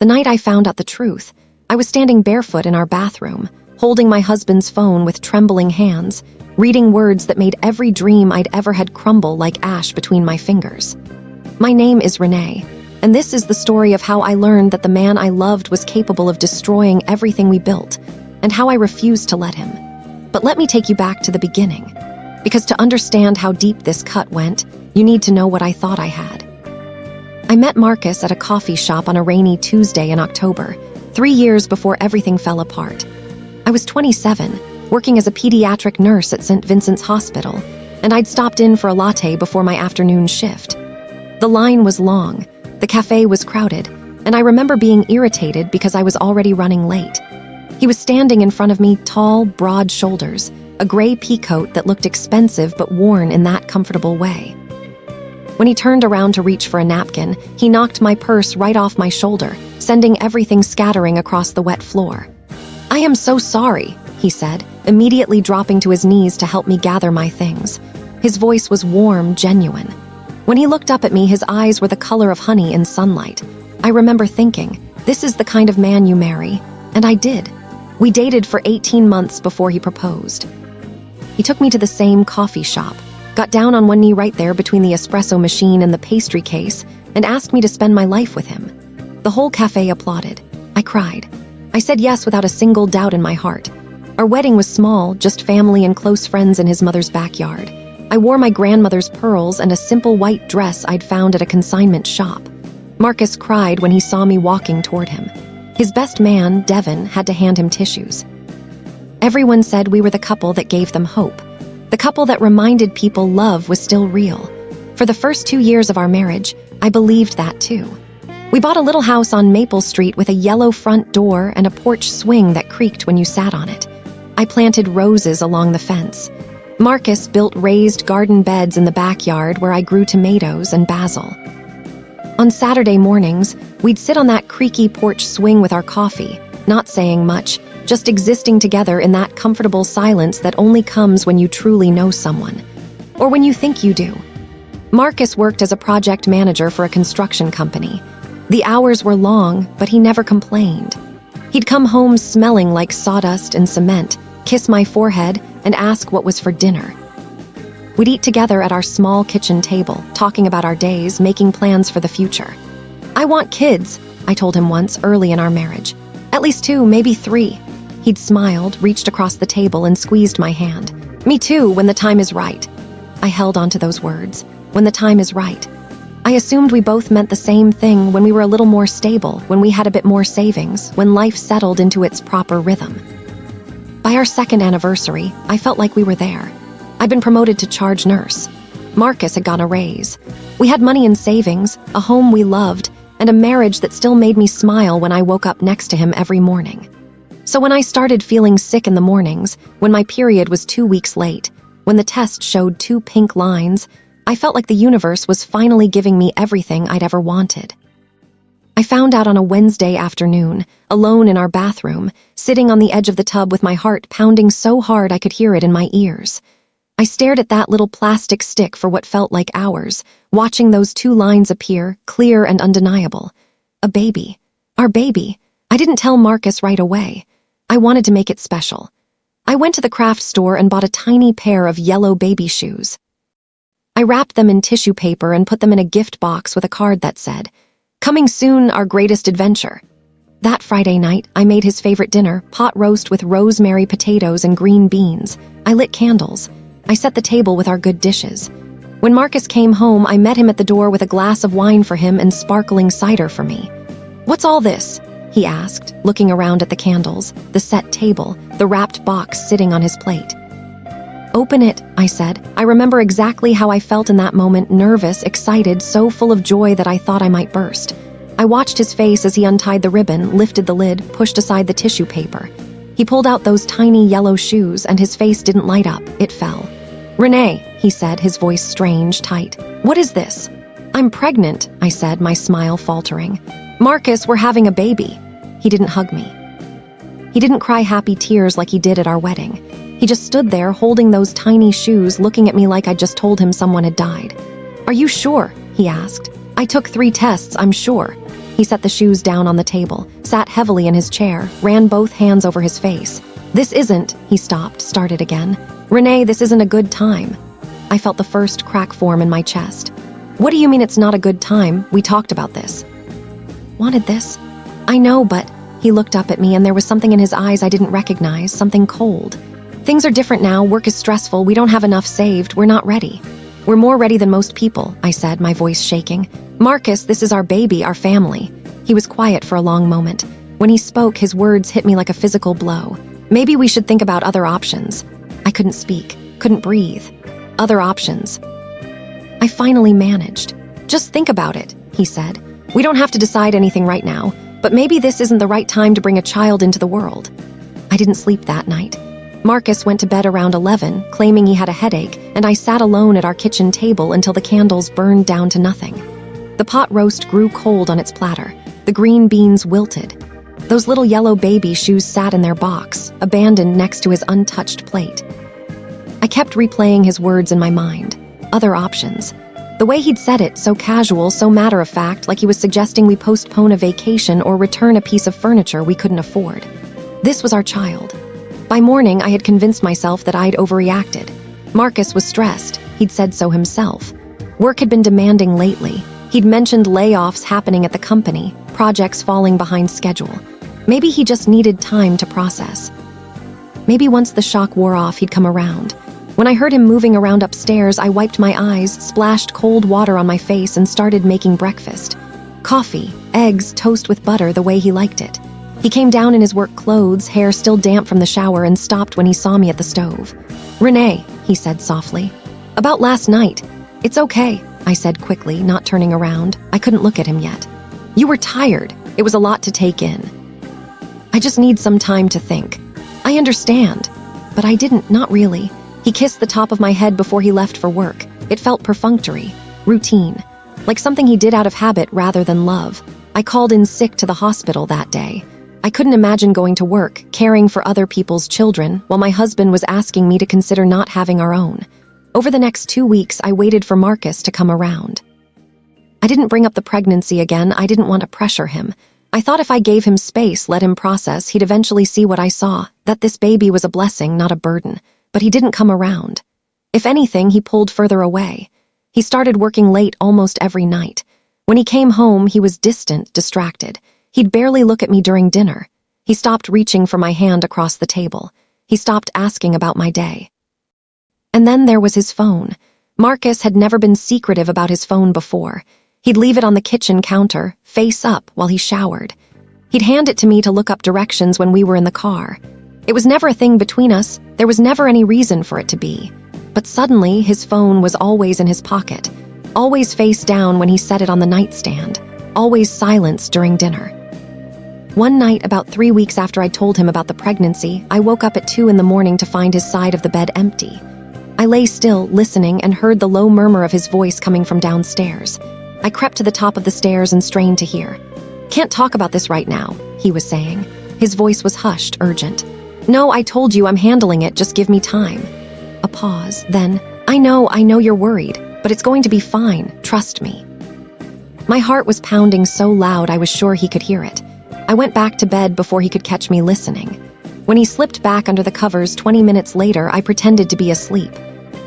The night I found out the truth, I was standing barefoot in our bathroom, holding my husband's phone with trembling hands, reading words that made every dream I'd ever had crumble like ash between my fingers. My name is Renee, and this is the story of how I learned that the man I loved was capable of destroying everything we built, and how I refused to let him. But let me take you back to the beginning, because to understand how deep this cut went, you need to know what I thought I had. I met Marcus at a coffee shop on a rainy Tuesday in October, 3 years before everything fell apart. I was 27, working as a pediatric nurse at St. Vincent's Hospital, and I'd stopped in for a latte before my afternoon shift. The line was long, the cafe was crowded, and I remember being irritated because I was already running late. He was standing in front of me, tall, broad shoulders, a gray peacoat that looked expensive but worn in that comfortable way. When he turned around to reach for a napkin, he knocked my purse right off my shoulder, sending everything scattering across the wet floor. "I am so sorry," he said, immediately dropping to his knees to help me gather my things. His voice was warm, genuine. When he looked up at me, his eyes were the color of honey in sunlight. I remember thinking, this is the kind of man you marry. And I did. We dated for 18 months before he proposed. He took me to the same coffee shop, got down on one knee right there between the espresso machine and the pastry case, and asked me to spend my life with him. The whole cafe applauded. I cried. I said yes without a single doubt in my heart. Our wedding was small, just family and close friends in his mother's backyard. I wore my grandmother's pearls and a simple white dress I'd found at a consignment shop. Marcus cried when he saw me walking toward him. His best man, Devin, had to hand him tissues. Everyone said we were the couple that gave them hope. The couple that reminded people love was still real. For the first 2 years of our marriage, I believed that too. We bought a little house on Maple Street with a yellow front door and a porch swing that creaked when you sat on it. I planted roses along the fence. Marcus built raised garden beds in the backyard where I grew tomatoes and basil. On Saturday mornings, we'd sit on that creaky porch swing with our coffee, not saying much, just existing together in that comfortable silence that only comes when you truly know someone. Or when you think you do. Marcus worked as a project manager for a construction company. The hours were long, but he never complained. He'd come home smelling like sawdust and cement, kiss my forehead, and ask what was for dinner. We'd eat together at our small kitchen table, talking about our days, making plans for the future. "I want kids," I told him once early in our marriage. "At least 2, maybe 3. He'd smiled, reached across the table, and squeezed my hand. "Me too, when the time is right." I held on to those words. When the time is right. I assumed we both meant the same thing when we were a little more stable, when we had a bit more savings, when life settled into its proper rhythm. By our 2nd anniversary, I felt like we were there. I'd been promoted to charge nurse. Marcus had gotten a raise. We had money in savings, a home we loved, and a marriage that still made me smile when I woke up next to him every morning. So when I started feeling sick in the mornings, when my period was 2 weeks late, when the test showed 2 pink lines, I felt like the universe was finally giving me everything I'd ever wanted. I found out on a Wednesday afternoon, alone in our bathroom, sitting on the edge of the tub with my heart pounding so hard I could hear it in my ears. I stared at that little plastic stick for what felt like hours, watching those 2 lines appear, clear and undeniable. A baby. Our baby. I didn't tell Marcus right away. I wanted to make it special. I went to the craft store and bought a tiny pair of yellow baby shoes. I wrapped them in tissue paper and put them in a gift box with a card that said, "Coming soon, our greatest adventure." That Friday night, I made his favorite dinner, pot roast with rosemary potatoes and green beans. I lit candles. I set the table with our good dishes. When Marcus came home, I met him at the door with a glass of wine for him and sparkling cider for me. "What's all this?" he asked, looking around at the candles, the set table, the wrapped box sitting on his plate. "Open it," I said. I remember exactly how I felt in that moment, nervous, excited, so full of joy that I thought I might burst. I watched his face as he untied the ribbon, lifted the lid, pushed aside the tissue paper. He pulled out those tiny yellow shoes, and his face didn't light up, it fell. "Renee," he said, his voice strange, tight. "What is this?" "I'm pregnant," I said, my smile faltering. "Marcus, we're having a baby." He didn't hug me. He didn't cry happy tears like he did at our wedding. He just stood there holding those tiny shoes, looking at me like I'd just told him someone had died. "Are you sure?" he asked. "I took 3 tests, I'm sure." He set the shoes down on the table, sat heavily in his chair, ran both hands over his face. This isn't, he stopped, started again. Renee, this isn't a good time. I felt the first crack form in my chest. What do you mean it's not a good time? We talked about this. Wanted this? I know, but... He looked up at me and there was something in his eyes I didn't recognize, something cold. Things are different now, work is stressful, we don't have enough saved, we're not ready. We're more ready than most people, I said, my voice shaking. Marcus, this is our baby, our family. He was quiet for a long moment. When he spoke, his words hit me like a physical blow. Maybe we should think about other options. I couldn't speak, couldn't breathe. Other options. I finally managed. Just think about it, he said. We don't have to decide anything right now, but maybe this isn't the right time to bring a child into the world. I didn't sleep that night. Marcus went to bed around 11, claiming he had a headache, and I sat alone at our kitchen table until the candles burned down to nothing. The pot roast grew cold on its platter. The green beans wilted. Those little yellow baby shoes sat in their box, abandoned next to his untouched plate. I kept replaying his words in my mind. Other options. The way he'd said it, so casual, so matter-of-fact, like he was suggesting we postpone a vacation or return a piece of furniture we couldn't afford. This was our child. By morning, I had convinced myself that I'd overreacted. Marcus was stressed. He'd said so himself. Work had been demanding lately. He'd mentioned layoffs happening at the company, projects falling behind schedule. Maybe he just needed time to process. Maybe once the shock wore off, he'd come around. When I heard him moving around upstairs, I wiped my eyes, splashed cold water on my face, and started making breakfast. Coffee, eggs, toast with butter the way he liked it. He came down in his work clothes, hair still damp from the shower, and stopped when he saw me at the stove. Renee, he said softly. About last night. It's okay, I said quickly, not turning around. I couldn't look at him yet. You were tired. It was a lot to take in. I just need some time to think. I understand. But I didn't, not really. He kissed the top of my head before he left for work. It felt perfunctory, routine, like something he did out of habit rather than love. I called in sick to the hospital that day. I couldn't imagine going to work, caring for other people's children, while my husband was asking me to consider not having our own. Over the next 2 weeks, I waited for Marcus to come around. I didn't bring up the pregnancy again. I didn't want to pressure him. I thought if I gave him space, let him process, he'd eventually see what I saw, that this baby was a blessing, not a burden. But he didn't come around. If anything, he pulled further away. He started working late almost every night. When he came home, he was distant, distracted. He'd barely look at me during dinner. He stopped reaching for my hand across the table. He stopped asking about my day. And then there was his phone. Marcus had never been secretive about his phone before. He'd leave it on the kitchen counter, face up, while he showered. He'd hand it to me to look up directions when we were in the car. It was never a thing between us. There was never any reason for it to be. But suddenly, his phone was always in his pocket, always face down when he set it on the nightstand, always silenced during dinner. One night, about 3 weeks after I told him about the pregnancy, I woke up at 2 in the morning to find his side of the bed empty. I lay still, listening, and heard the low murmur of his voice coming from downstairs. I crept to the top of the stairs and strained to hear. "Can't talk about this right now," he was saying. His voice was hushed, urgent. "No, I told you I'm handling it, just give me time." A pause, then, I know you're worried, but it's going to be fine, trust me." My heart was pounding so loud I was sure he could hear it. I went back to bed before he could catch me listening. When he slipped back under the covers 20 minutes later, I pretended to be asleep.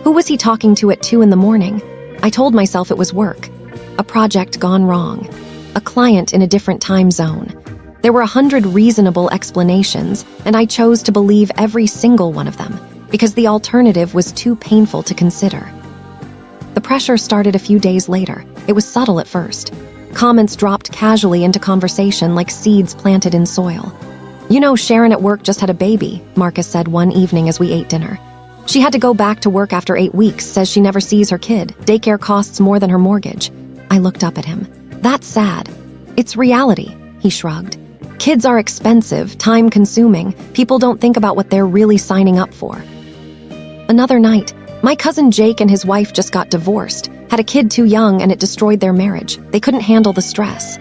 Who was he talking to at 2 in the morning? I told myself it was work. A project gone wrong. A client in a different time zone. There were 100 reasonable explanations, and I chose to believe every single one of them, because the alternative was too painful to consider. The pressure started a few days later. It was subtle at first. Comments dropped casually into conversation like seeds planted in soil. "You know, Sharon at work just had a baby," Marcus said one evening as we ate dinner. "She had to go back to work after 8 weeks, says she never sees her kid. Daycare costs more than her mortgage." I looked up at him. "That's sad." "It's reality," he shrugged. "Kids are expensive, time-consuming. People don't think about what they're really signing up for." Another night, my cousin Jake and his wife just got divorced, had a kid too young, and it destroyed their marriage. They couldn't handle the stress.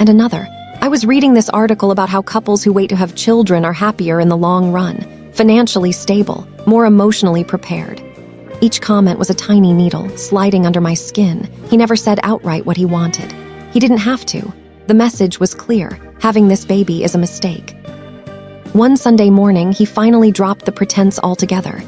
And another, I was reading this article about how couples who wait to have children are happier in the long run, financially stable, more emotionally prepared. Each comment was a tiny needle, sliding under my skin. He never said outright what he wanted. He didn't have to. The message was clear: having this baby is a mistake. One Sunday morning, he finally dropped the pretense altogether.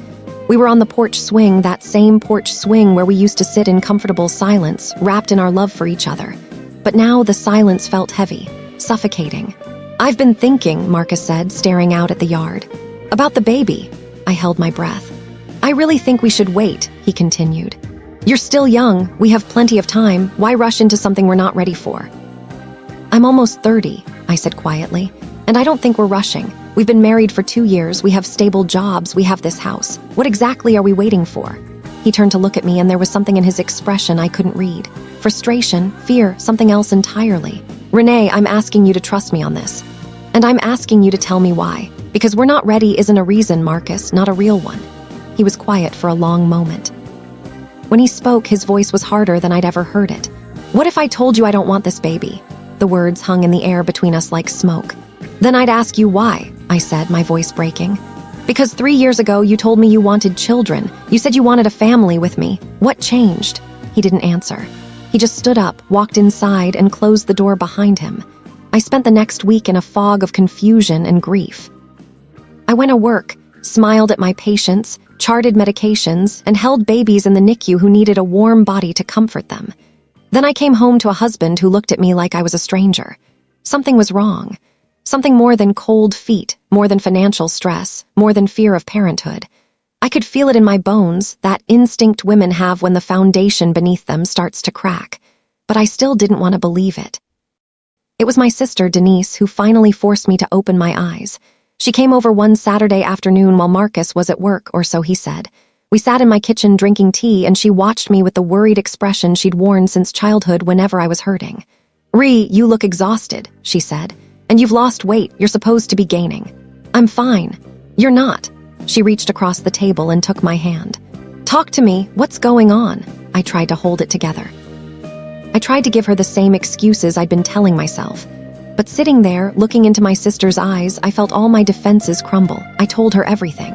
We were on the porch swing, that same porch swing where we used to sit in comfortable silence, wrapped in our love for each other. But now the silence felt heavy, suffocating. "I've been thinking," Marcus said, staring out at the yard. "About the baby." I held my breath. "I really think we should wait," he continued. "You're still young, we have plenty of time, why rush into something we're not ready for?" "I'm almost 30, I said quietly, "and I don't think we're rushing. We've been married for 2 years, we have stable jobs, we have this house. What exactly are we waiting for?" He turned to look at me, and there was something in his expression I couldn't read. Frustration, fear, something else entirely. "Renee, I'm asking you to trust me on this. And I'm asking you to tell me why. Because we're not ready isn't a reason, Marcus, not a real one." He was quiet for a long moment. When he spoke, his voice was harder than I'd ever heard it. "What if I told you I don't want this baby?" The words hung in the air between us like smoke. "Then I'd ask you why," I said, my voice breaking. "Because 3 years ago you told me you wanted children. You said you wanted a family with me. What changed?" He didn't answer. He just stood up, walked inside, and closed the door behind him. I spent the next week in a fog of confusion and grief. I went to work, smiled at my patients, charted medications, and held babies in the NICU who needed a warm body to comfort them. Then I came home to a husband who looked at me like I was a stranger. Something was wrong. Something more than cold feet, more than financial stress, more than fear of parenthood. I could feel it in my bones, that instinct women have when the foundation beneath them starts to crack. But I still didn't want to believe it. It was my sister, Denise, who finally forced me to open my eyes. She came over one Saturday afternoon while Marcus was at work, or so he said. We sat in my kitchen drinking tea, and she watched me with the worried expression she'd worn since childhood whenever I was hurting. "Ree, you look exhausted," she said. "And you've lost weight, you're supposed to be gaining." "I'm fine." "You're not." She reached across the table and took my hand. "Talk to me, what's going on?" I tried to hold it together. I tried to give her the same excuses I'd been telling myself. But sitting there, looking into my sister's eyes, I felt all my defenses crumble. I told her everything.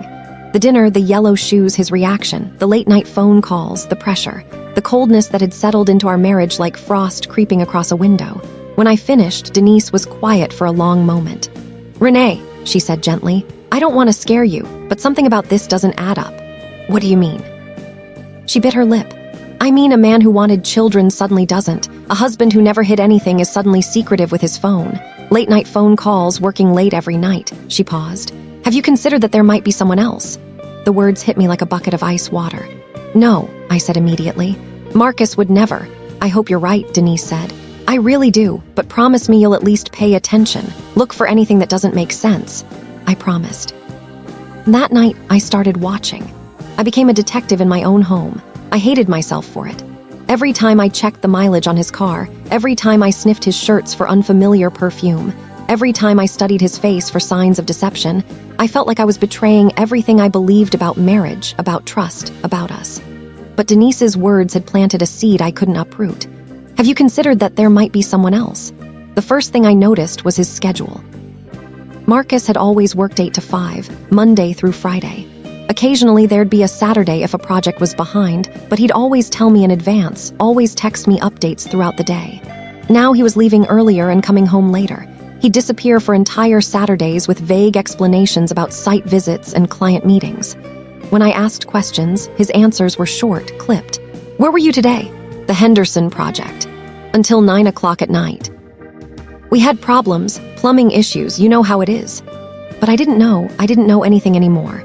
The dinner, the yellow shoes, his reaction, the late-night phone calls, the pressure, the coldness that had settled into our marriage like frost creeping across a window. When I finished, Denise was quiet for a long moment. "Renee," she said gently, "I don't want to scare you, but something about this doesn't add up." "What do you mean?" She bit her lip. "I mean, a man who wanted children suddenly doesn't. A husband who never hid anything is suddenly secretive with his phone. Late-night phone calls, working late every night." She paused. "Have you considered that there might be someone else?" The words hit me like a bucket of ice water. "No," I said immediately. "Marcus would never." "I hope you're right," Denise said. "I really do, but promise me you'll at least pay attention. Look for anything that doesn't make sense." I promised. That night, I started watching. I became a detective in my own home. I hated myself for it. Every time I checked the mileage on his car, every time I sniffed his shirts for unfamiliar perfume, every time I studied his face for signs of deception, I felt like I was betraying everything I believed about marriage, about trust, about us. But Denise's words had planted a seed I couldn't uproot. "Have you considered that there might be someone else?" The first thing I noticed was his schedule. Marcus had always worked 8 to 5, Monday through Friday. Occasionally there'd be a Saturday if a project was behind, but he'd always tell me in advance, always text me updates throughout the day. Now he was leaving earlier and coming home later. He'd disappear for entire Saturdays with vague explanations about site visits and client meetings. When I asked questions, his answers were short, clipped. "Where were you today?" "The Henderson project." "Until 9 o'clock at night." "We had problems, plumbing issues, you know how it is." But I didn't know anything anymore.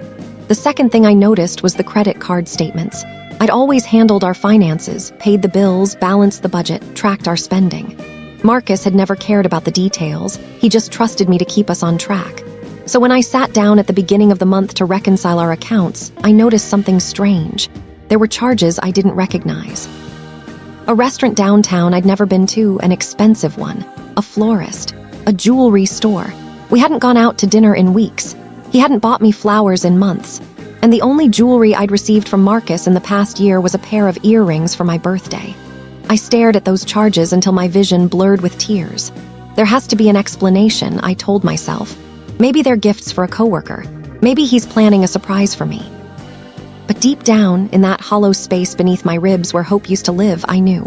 The second thing I noticed was the credit card statements. I'd always handled our finances, paid the bills, balanced the budget, tracked our spending. Marcus had never cared about the details. He just trusted me to keep us on track. So when I sat down at the beginning of the month to reconcile our accounts, I noticed something strange. There were charges I didn't recognize. A restaurant downtown I'd never been to, an expensive one. A florist. A jewelry store. We hadn't gone out to dinner in weeks. He hadn't bought me flowers in months. And the only jewelry I'd received from Marcus in the past year was a pair of earrings for my birthday. I stared at those charges until my vision blurred with tears. There has to be an explanation, I told myself. Maybe they're gifts for a coworker. Maybe he's planning a surprise for me. But deep down, in that hollow space beneath my ribs where hope used to live, I knew.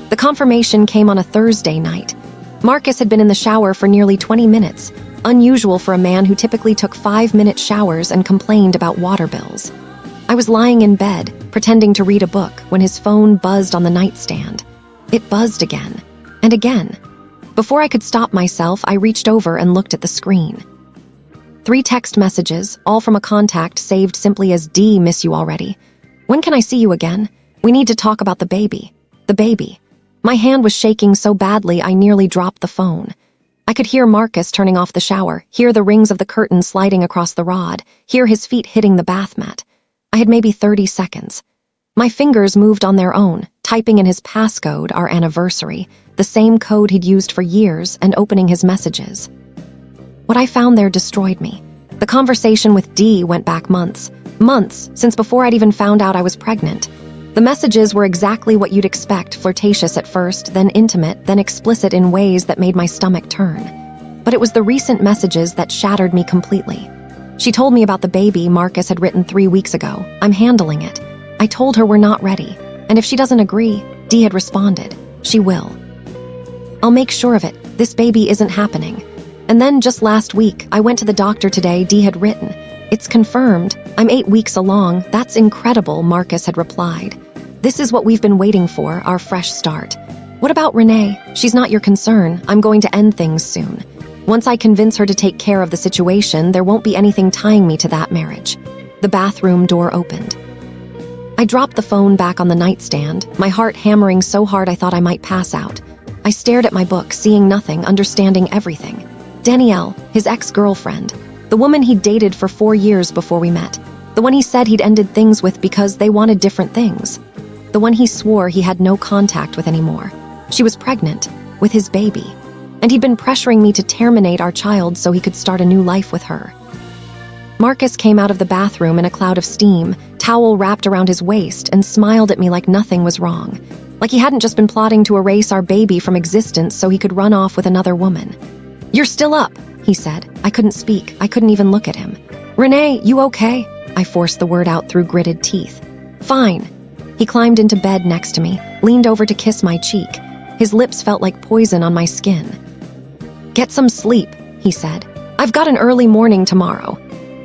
The confirmation came on a Thursday night. Marcus had been in the shower for nearly 20 minutes, unusual for a man who typically took 5-minute showers and complained about water bills. I was lying in bed, pretending to read a book, when his phone buzzed on the nightstand. It buzzed again, and again. Before I could stop myself, I reached over and looked at the screen. 3 text messages, all from a contact saved simply as D, miss you already. When can I see you again? We need to talk about the baby. The baby. My hand was shaking so badly I nearly dropped the phone. I could hear Marcus turning off the shower, hear the rings of the curtain sliding across the rod, hear his feet hitting the bath mat. I had maybe 30 seconds. My fingers moved on their own, typing in his passcode, our anniversary, the same code he'd used for years, and opening his messages. What I found there destroyed me. The conversation with D went back months, since before I'd even found out I was pregnant. The messages were exactly what you'd expect, flirtatious at first, then intimate, then explicit in ways that made my stomach turn. But it was the recent messages that shattered me completely. She told me about the baby Marcus had written 3 weeks ago. I'm handling it. I told her we're not ready, and if she doesn't agree, D had responded, she will. I'll make sure of it. This baby isn't happening. And then just last week, I went to the doctor today, D had written. It's confirmed. I'm 8 weeks along. That's incredible, Marcus had replied. This is what we've been waiting for, our fresh start. What about Renee? She's not your concern. I'm going to end things soon. Once I convince her to take care of the situation, there won't be anything tying me to that marriage. The bathroom door opened. I dropped the phone back on the nightstand, my heart hammering so hard I thought I might pass out. I stared at my book, seeing nothing, understanding everything. Danielle, his ex-girlfriend, the woman he'd dated for 4 years before we met, the one he said he'd ended things with because they wanted different things, the one he swore he had no contact with anymore. She was pregnant, with his baby, and he'd been pressuring me to terminate our child so he could start a new life with her. Marcus came out of the bathroom in a cloud of steam, towel wrapped around his waist, and smiled at me like nothing was wrong, like he hadn't just been plotting to erase our baby from existence so he could run off with another woman. You're still up, he said. I couldn't speak. I couldn't even look at him. Renee, you okay? I forced the word out through gritted teeth. Fine. He climbed into bed next to me, leaned over to kiss my cheek. His lips felt like poison on my skin. Get some sleep, he said. I've got an early morning tomorrow.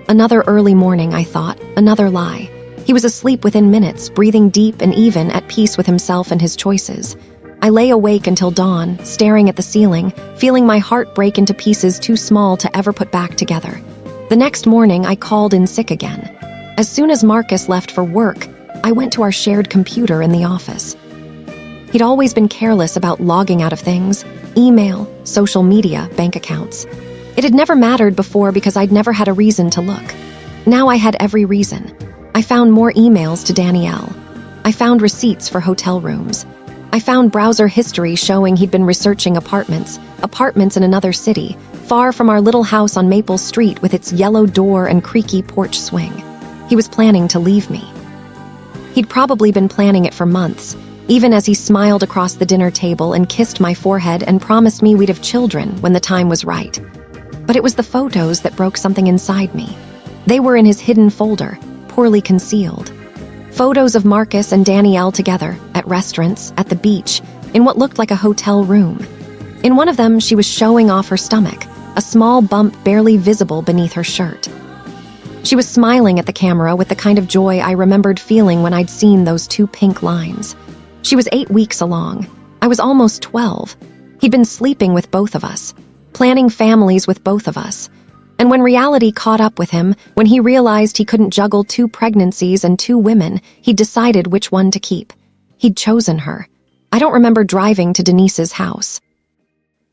Another early morning, I thought. Another lie. He was asleep within minutes, breathing deep and even, at peace with himself and his choices. I lay awake until dawn, staring at the ceiling, feeling my heart break into pieces too small to ever put back together. The next morning, I called in sick again. As soon as Marcus left for work, I went to our shared computer in the office. He'd always been careless about logging out of things, email, social media, bank accounts. It had never mattered before because I'd never had a reason to look. Now I had every reason. I found more emails to Danielle. I found receipts for hotel rooms. I found browser history showing he'd been researching apartments in another city, far from our little house on Maple Street with its yellow door and creaky porch swing. He was planning to leave me. He'd probably been planning it for months, even as he smiled across the dinner table and kissed my forehead and promised me we'd have children when the time was right. But it was the photos that broke something inside me. They were in his hidden folder, poorly concealed. Photos of Marcus and Danielle together, at restaurants, at the beach, in what looked like a hotel room. In one of them, she was showing off her stomach, a small bump barely visible beneath her shirt. She was smiling at the camera with the kind of joy I remembered feeling when I'd seen those 2 pink lines. She was 8 weeks along. I was almost 12. He'd been sleeping with both of us, planning families with both of us. And when reality caught up with him, when he realized he couldn't juggle 2 pregnancies and 2 women, he'd decided which one to keep. He'd chosen her. I don't remember driving to Denise's house.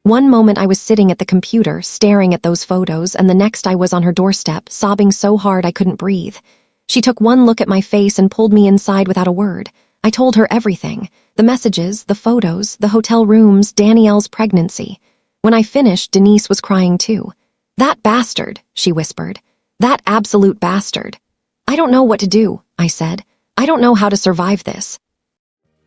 One moment I was sitting at the computer, staring at those photos, and the next I was on her doorstep, sobbing so hard I couldn't breathe. She took one look at my face and pulled me inside without a word. I told her everything. The messages, the photos, the hotel rooms, Danielle's pregnancy. When I finished, Denise was crying too. That bastard, she whispered. That absolute bastard. I don't know what to do, I said. I don't know how to survive this.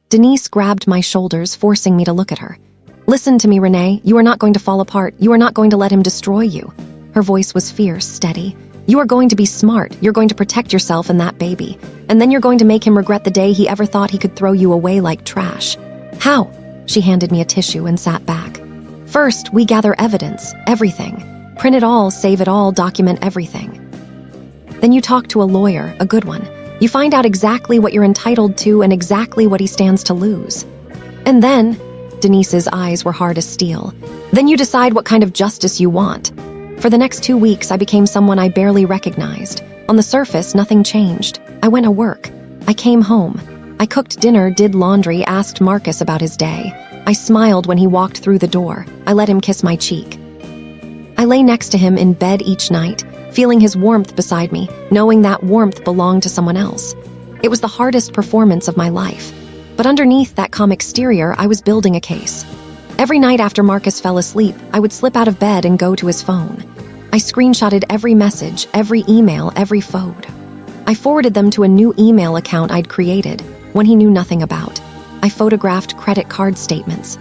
Denise grabbed my shoulders, forcing me to look at her. Listen to me, Renee. You are not going to fall apart. You are not going to let him destroy you. Her voice was fierce, steady. You are going to be smart. You're going to protect yourself and that baby. And then you're going to make him regret the day he ever thought he could throw you away like trash. How? She handed me a tissue and sat back. First, we gather evidence, everything. Print it all, save it all, document everything. Then you talk to a lawyer, a good one. You find out exactly what you're entitled to and exactly what he stands to lose. And then, Denise's eyes were hard as steel, then you decide what kind of justice you want. For the next 2 weeks, I became someone I barely recognized. On the surface, nothing changed. I went to work. I came home. I cooked dinner, did laundry, asked Marcus about his day. I smiled when he walked through the door. I let him kiss my cheek. I lay next to him in bed each night, feeling his warmth beside me, knowing that warmth belonged to someone else. It was the hardest performance of my life. But underneath that calm exterior, I was building a case. Every night after Marcus fell asleep, I would slip out of bed and go to his phone. I screenshotted every message, every email, every photo. I forwarded them to a new email account I'd created, one he knew nothing about. I photographed credit card statements.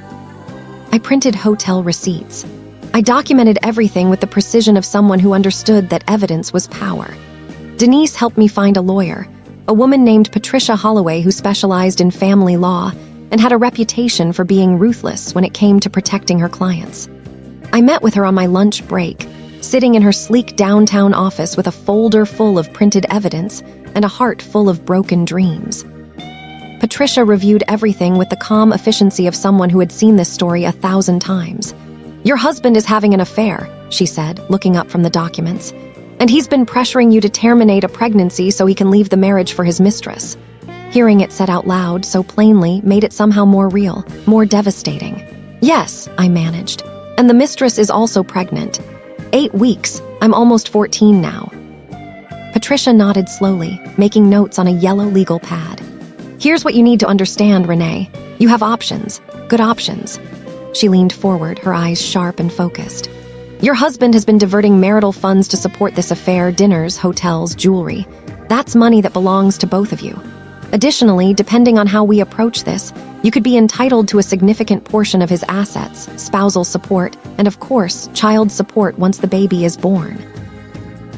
I printed hotel receipts. I documented everything with the precision of someone who understood that evidence was power. Denise helped me find a lawyer, a woman named Patricia Holloway who specialized in family law and had a reputation for being ruthless when it came to protecting her clients. I met with her on my lunch break, sitting in her sleek downtown office with a folder full of printed evidence and a heart full of broken dreams. Patricia reviewed everything with the calm efficiency of someone who had seen this story 1,000 times. "Your husband is having an affair," she said, looking up from the documents. "And he's been pressuring you to terminate a pregnancy so he can leave the marriage for his mistress." Hearing it said out loud so plainly made it somehow more real, more devastating. "Yes," I managed. "And the mistress is also pregnant. 8 weeks. I'm almost 14 now." Patricia nodded slowly, making notes on a yellow legal pad. "Here's what you need to understand, Renee. You have options. Good options." She leaned forward, her eyes sharp and focused. "Your husband has been diverting marital funds to support this affair, dinners, hotels, jewelry. That's money that belongs to both of you. Additionally, depending on how we approach this, you could be entitled to a significant portion of his assets, spousal support, and of course, child support once the baby is born."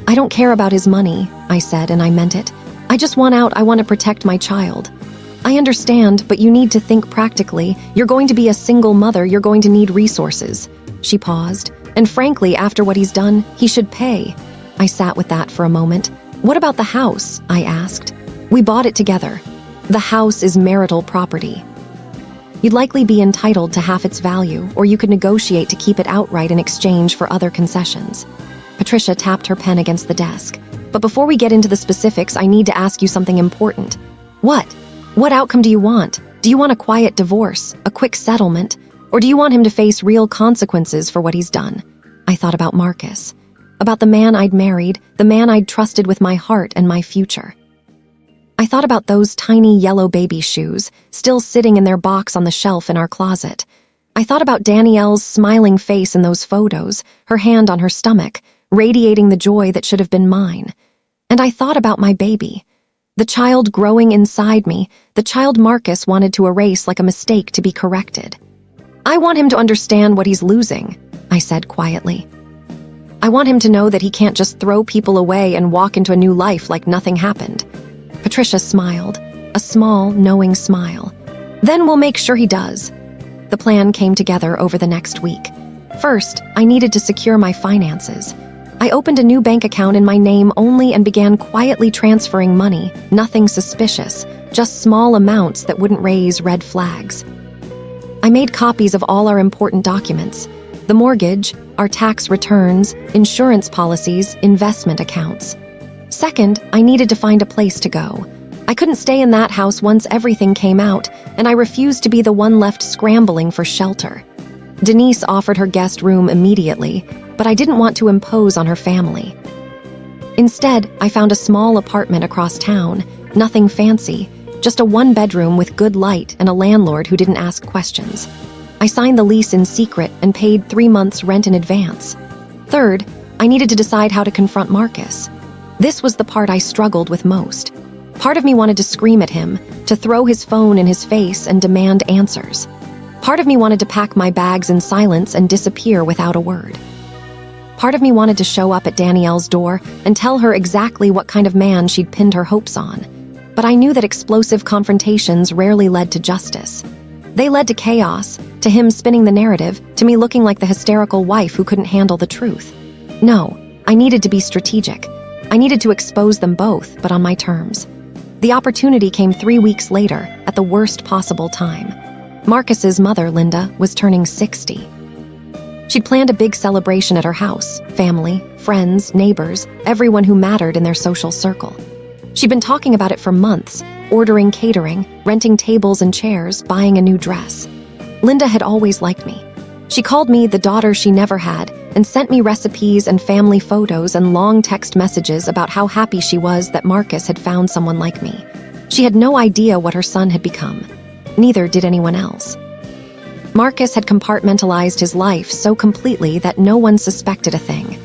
"I don't care about his money," I said, and I meant it. "I just want out. I want to protect my child." "I understand, but you need to think practically. You're going to be a single mother. You're going to need resources." She paused. "And frankly, after what he's done, he should pay." I sat with that for a moment. "What about the house?" I asked. "We bought it together. The house is marital property. You'd likely be entitled to half its value, or you could negotiate to keep it outright in exchange for other concessions." Patricia tapped her pen against the desk. "But before we get into the specifics, I need to ask you something important." "What? What outcome do you want? Do you want a quiet divorce, a quick settlement, or do you want him to face real consequences for what he's done?" I thought about Marcus, about the man I'd married, the man I'd trusted with my heart and my future. I thought about those tiny yellow baby shoes, still sitting in their box on the shelf in our closet. I thought about Danielle's smiling face in those photos, her hand on her stomach, radiating the joy that should have been mine. And I thought about my baby, the child growing inside me, the child Marcus wanted to erase like a mistake to be corrected. "I want him to understand what he's losing," I said quietly. "I want him to know that he can't just throw people away and walk into a new life like nothing happened." Patricia smiled, a small, knowing smile. "Then we'll make sure he does." The plan came together over the next week. First, I needed to secure my finances. I opened a new bank account in my name only and began quietly transferring money, nothing suspicious, just small amounts that wouldn't raise red flags. I made copies of all our important documents: the mortgage, our tax returns, insurance policies, investment accounts. Second, I needed to find a place to go. I couldn't stay in that house once everything came out, and I refused to be the one left scrambling for shelter. Denise offered her guest room immediately, but I didn't want to impose on her family. Instead, I found a small apartment across town, nothing fancy, just a one-bedroom with good light and a landlord who didn't ask questions. I signed the lease in secret and paid 3 months' rent in advance. Third, I needed to decide how to confront Marcus. This was the part I struggled with most. Part of me wanted to scream at him, to throw his phone in his face and demand answers. Part of me wanted to pack my bags in silence and disappear without a word. Part of me wanted to show up at Danielle's door and tell her exactly what kind of man she'd pinned her hopes on. But I knew that explosive confrontations rarely led to justice. They led to chaos, to him spinning the narrative, to me looking like the hysterical wife who couldn't handle the truth. No, I needed to be strategic. I needed to expose them both, but on my terms. The opportunity came 3 weeks later, at the worst possible time. Marcus's mother, Linda, was turning 60. She'd planned a big celebration at her house, family, friends, neighbors, everyone who mattered in their social circle. She'd been talking about it for months, ordering catering, renting tables and chairs, buying a new dress. Linda had always liked me. She called me the daughter she never had and sent me recipes and family photos and long text messages about how happy she was that Marcus had found someone like me. She had no idea what her son had become. Neither did anyone else. Marcus had compartmentalized his life so completely that no one suspected a thing.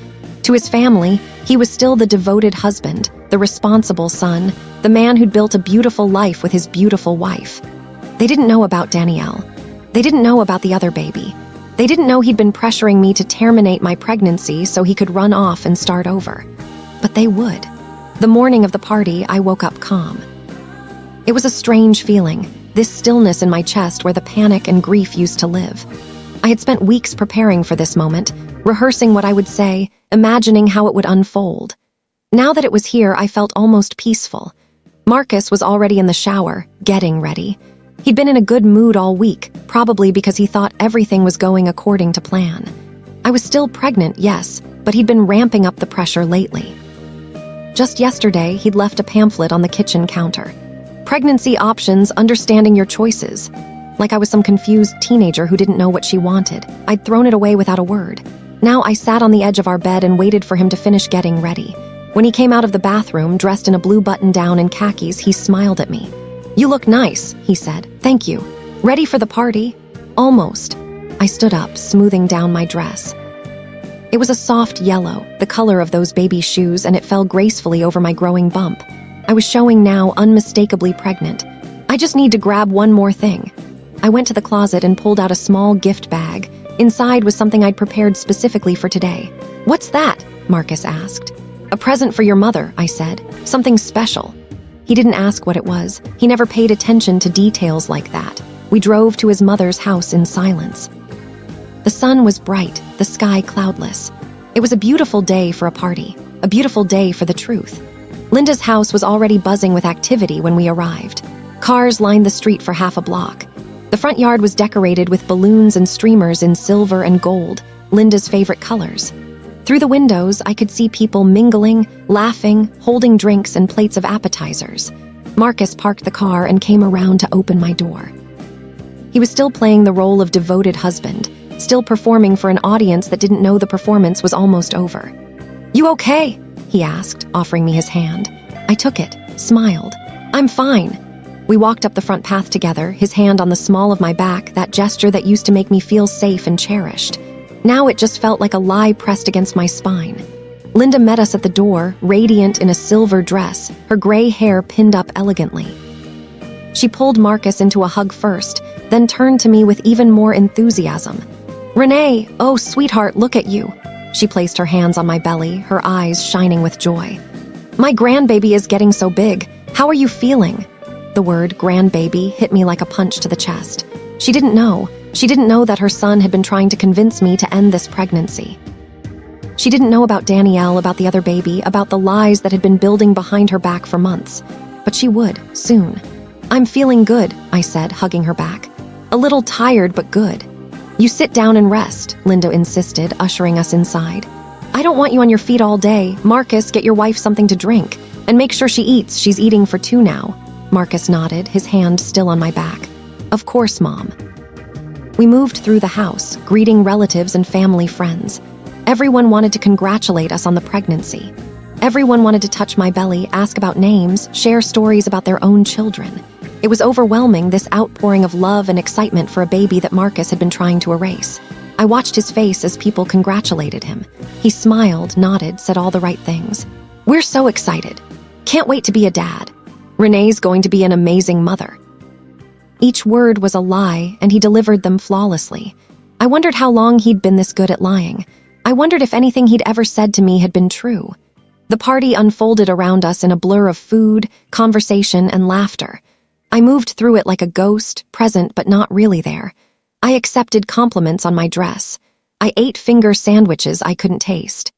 To his family, he was still the devoted husband, the responsible son, the man who'd built a beautiful life with his beautiful wife. They didn't know about Danielle. They didn't know about the other baby. They didn't know he'd been pressuring me to terminate my pregnancy so he could run off and start over. But they would. The morning of the party, I woke up calm. It was a strange feeling, this stillness in my chest where the panic and grief used to live. I had spent weeks preparing for this moment, rehearsing what I would say, imagining how it would unfold. Now that it was here, I felt almost peaceful. Marcus was already in the shower, getting ready. He'd been in a good mood all week, probably because he thought everything was going according to plan. I was still pregnant, yes, but he'd been ramping up the pressure lately. Just yesterday, he'd left a pamphlet on the kitchen counter. Pregnancy options, understanding your choices. Like I was some confused teenager who didn't know what she wanted. I'd thrown it away without a word. Now I sat on the edge of our bed and waited for him to finish getting ready. When he came out of the bathroom, dressed in a blue button-down and khakis, he smiled at me. "You look nice," he said. "Thank you. Ready for the party?" "Almost." I stood up, smoothing down my dress. It was a soft yellow, the color of those baby shoes, and it fell gracefully over my growing bump. I was showing now unmistakably pregnant. I just need to grab one more thing. I went to the closet and pulled out a small gift bag. Inside was something I'd prepared specifically for today. "What's that?" Marcus asked. "A present for your mother," I said. "Something special." He didn't ask what it was. He never paid attention to details like that. We drove to his mother's house in silence. The sun was bright, the sky cloudless. It was a beautiful day for a party, a beautiful day for the truth. Linda's house was already buzzing with activity when we arrived. Cars lined the street for half a block. The front yard was decorated with balloons and streamers in silver and gold, Linda's favorite colors. Through the windows, I could see people mingling, laughing, holding drinks and plates of appetizers. Marcus parked the car and came around to open my door. He was still playing the role of devoted husband, still performing for an audience that didn't know the performance was almost over. "You okay?" he asked, offering me his hand. I took it, smiled. "I'm fine." We walked up the front path together, his hand on the small of my back, that gesture that used to make me feel safe and cherished. Now it just felt like a lie pressed against my spine. Linda met us at the door, radiant in a silver dress, her gray hair pinned up elegantly. She pulled Marcus into a hug first, then turned to me with even more enthusiasm. "Renee, oh sweetheart, look at you." She placed her hands on my belly, her eyes shining with joy. "My grandbaby is getting so big. How are you feeling?" The word grandbaby hit me like a punch to the chest. She didn't know. She didn't know that her son had been trying to convince me to end this pregnancy. She didn't know about Danielle, about the other baby, about the lies that had been building behind her back for months. But she would, soon. "I'm feeling good," I said, hugging her back. "A little tired, but good." "You sit down and rest," Linda insisted, ushering us inside. "I don't want you on your feet all day. Marcus, get your wife something to drink. And make sure she eats. She's eating for 2 now." Marcus nodded, his hand still on my back. "Of course, Mom." We moved through the house, greeting relatives and family friends. Everyone wanted to congratulate us on the pregnancy. Everyone wanted to touch my belly, ask about names, share stories about their own children. It was overwhelming, this outpouring of love and excitement for a baby that Marcus had been trying to erase. I watched his face as people congratulated him. He smiled, nodded, said all the right things. "We're so excited. Can't wait to be a dad. Renee's going to be an amazing mother." Each word was a lie, and he delivered them flawlessly. I wondered how long he'd been this good at lying. I wondered if anything he'd ever said to me had been true. The party unfolded around us in a blur of food, conversation, and laughter. I moved through it like a ghost, present but not really there. I accepted compliments on my dress. I ate finger sandwiches I couldn't taste.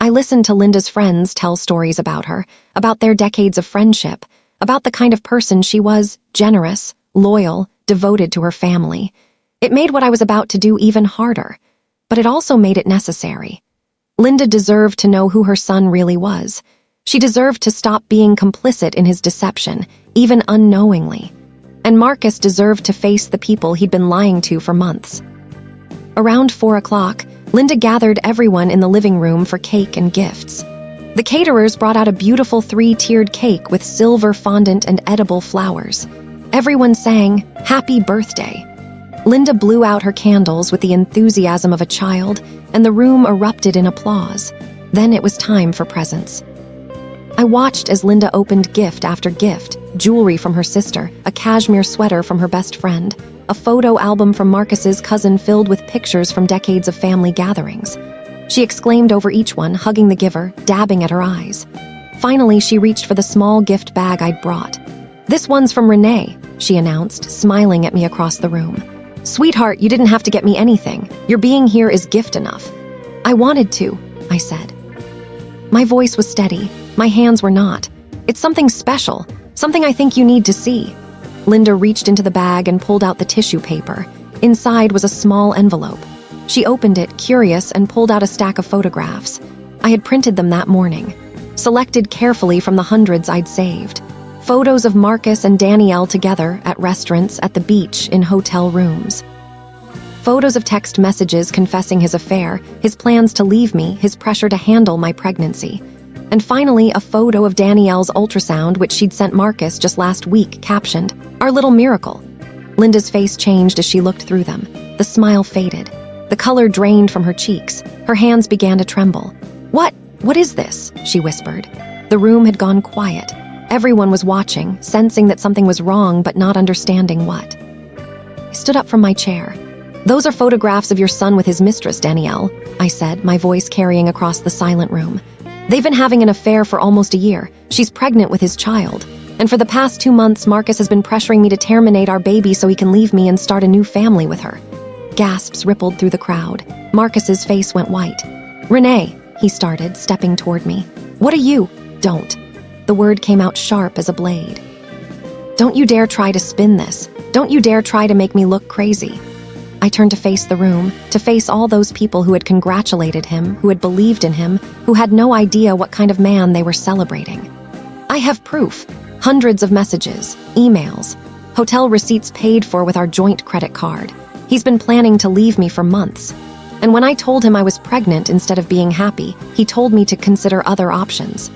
I listened to Linda's friends tell stories about her, about their decades of friendship, about the kind of person she was, generous, loyal, devoted to her family. It made what I was about to do even harder, but it also made it necessary. Linda deserved to know who her son really was. She deserved to stop being complicit in his deception, even unknowingly. And Marcus deserved to face the people he'd been lying to for months. Around 4 o'clock, Linda gathered everyone in the living room for cake and gifts. The caterers brought out a beautiful 3-tiered cake with silver fondant and edible flowers. Everyone sang, "Happy Birthday." Linda blew out her candles with the enthusiasm of a child, and the room erupted in applause. Then it was time for presents. I watched as Linda opened gift after gift, jewelry from her sister, a cashmere sweater from her best friend, a photo album from Marcus's cousin filled with pictures from decades of family gatherings. She exclaimed over each one, hugging the giver, dabbing at her eyes. Finally, she reached for the small gift bag I'd brought. "This one's from Renee," she announced, smiling at me across the room. "Sweetheart, you didn't have to get me anything. Your being here is gift enough." "I wanted to," I said. My voice was steady. My hands were not. "It's something special, something I think you need to see." Linda reached into the bag and pulled out the tissue paper. Inside was a small envelope. She opened it, curious, and pulled out a stack of photographs. I had printed them that morning, selected carefully from the hundreds I'd saved. Photos of Marcus and Danielle together, at restaurants, at the beach, in hotel rooms. Photos of text messages confessing his affair, his plans to leave me, his pressure to handle my pregnancy. And finally, a photo of Danielle's ultrasound, which she'd sent Marcus just last week, captioned, "Our little miracle." Linda's face changed as she looked through them. The smile faded. The color drained from her cheeks. Her hands began to tremble. What is this?" she whispered. The room had gone quiet. Everyone was watching, sensing that something was wrong but not understanding what. I stood up from my chair. "Those are photographs of your son with his mistress, Danielle," I said, my voice carrying across the silent room. "They've been having an affair for almost a year. She's pregnant with his child. And for the past 2 months, Marcus has been pressuring me to terminate our baby so he can leave me and start a new family with her." Gasps rippled through the crowd. Marcus's face went white. "Renee," he started, stepping toward me. "What are you?" "Don't." The word came out sharp as a blade. "Don't you dare try to spin this. Don't you dare try to make me look crazy." I turned to face the room, to face all those people who had congratulated him, who had believed in him, who had no idea what kind of man they were celebrating. "I have proof. Hundreds of messages, emails, hotel receipts paid for with our joint credit card. He's been planning to leave me for months. And when I told him I was pregnant instead of being happy, he told me to consider other options."